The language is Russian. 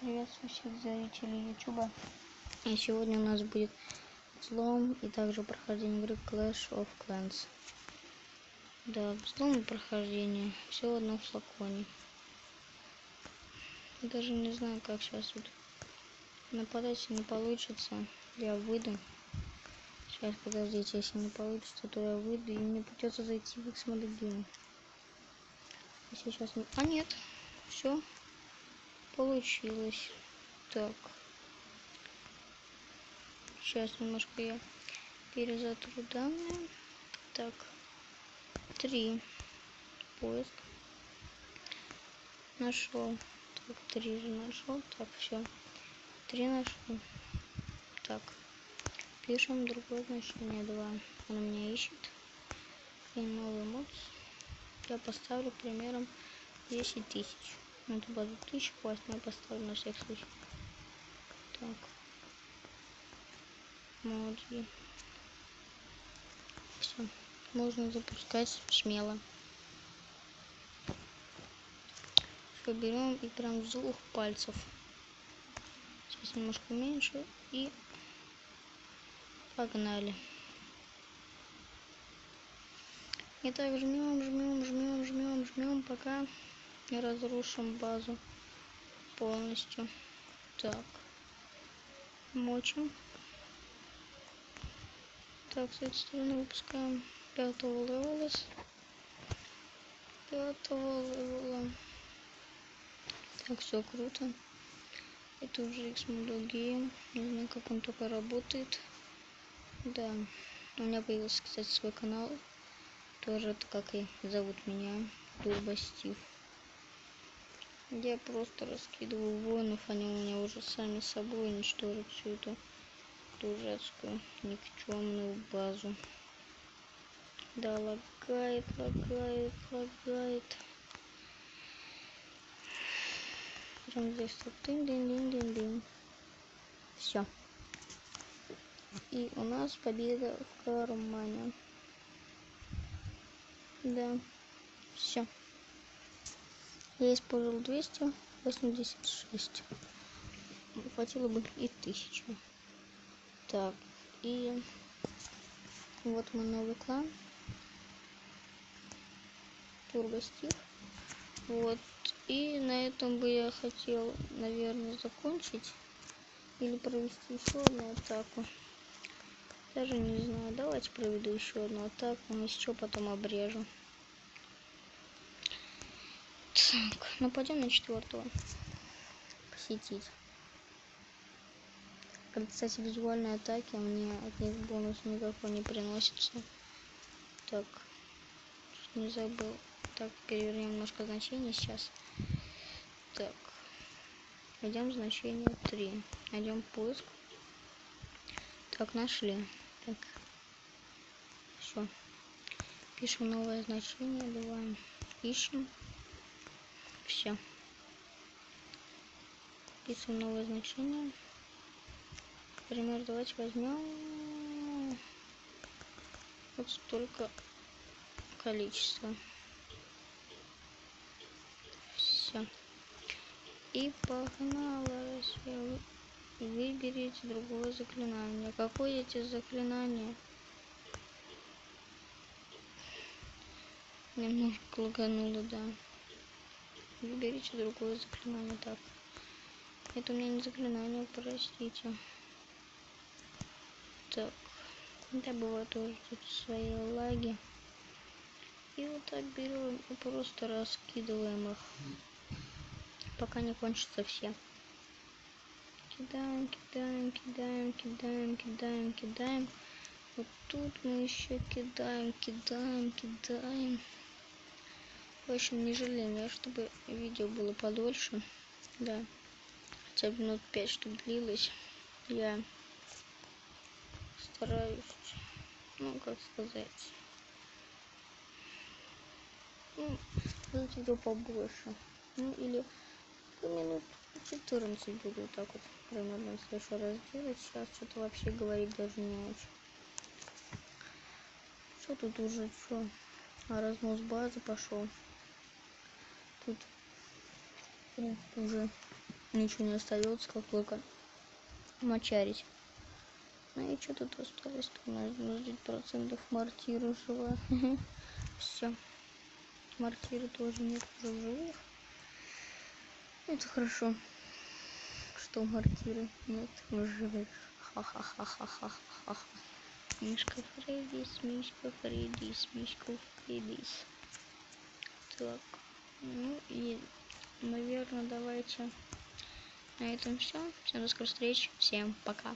Приветствую всех зрителей YouTube. И сегодня у нас будет взлом и также прохождение игры Clash of Clans. Да, взлом и прохождение. Все в одном флаконе. Даже не знаю, как сейчас вот нападать, не получится. Я выйду. Сейчас, подождите, если не получится, то я выйду, и мне придется зайти в X-Mode. Сейчас не... А нет, все получилось. Так, сейчас немножко я перезатру данные. Так, 3 поиск нашел. Так, 3 же нашел. Так, все, 3 нашел. Так, пишем другое значение 2. Она меня ищет. И новый мод я поставлю примером 10 тысяч. Это базу 1000 хватит, но я поставлю на всех случай. Так, моди. Все, можно запускать смело. Все, берем и прям с 2 пальцев. Сейчас немножко меньше и погнали. И так жмем, пока не разрушим базу полностью. Так, мочим. Так, с этой стороны выпускаем 5-го левела. 5-го левела. Так, все круто. Это уже X-Mode Game. Не знаю, как он только работает. Да, у меня появился, кстати, свой канал. Тоже это как и зовут меня, Turbo Steve. Я просто раскидываю воинов, они у меня уже сами собой уничтожат всю эту дурацкую никчемную базу. Да, лагает. Прям здесь вот дын. Все. И у нас победа в кармане. Да. Все. Я использовал 286. Хватило бы и 1000. Так. И вот мой новый клан. Turbo Steve. Вот. И на этом бы я хотел, наверное, закончить. Или провести еще одну атаку. Даже не знаю. Давайте проведу еще одну атаку. Если что, потом обрежу. Так, нападем на 4-го. Посетить. Кстати, визуальные атаки, мне от них бонус никакой не приносится. Так, не забыл. Так, перевернем немножко значение сейчас. Так, найдем значение 3. Найдем поиск. Так, нашли. Так, все. Пишем новое значение 2. Ищем. Все. Пишем новое значение. Например, давайте возьмем вот столько количества. Все. И погнала. Выберите другое заклинание. Какое эти заклинания? Немножко лагануло, да. Выберите другое заклинание. Так. Это у меня не заклинание, простите. Так. Да, бывают тоже тут свои лаги. И вот так берем и просто раскидываем их. Пока не кончатся все. Кидаем. Вот тут мы еще кидаем. В общем, не жалеем я, чтобы видео было подольше. Да. Хотя бы минут 5, чтобы длилось. Я стараюсь, ну, как сказать, ну, сделать видео побольше. Ну, или минут 14 буду вот так вот примерно в следующий раз делать. Сейчас что-то вообще говорить даже не очень. Что тут уже, что? А разнос базы пошел. Тут уже ничего не остается, как только мочарить. Ну и что тут осталось? У нас 90% мортиры жива. Все. Мортиры тоже нет уже в живых. Это хорошо, что мортиры нет в живых. Ха-ха-ха-ха-ха-ха. Мишка Фреддис, Мишка Фреддис, Мишка Фреддис. Так, ну и, наверное, давайте на этом все. Всем до скорых встреч, всем пока.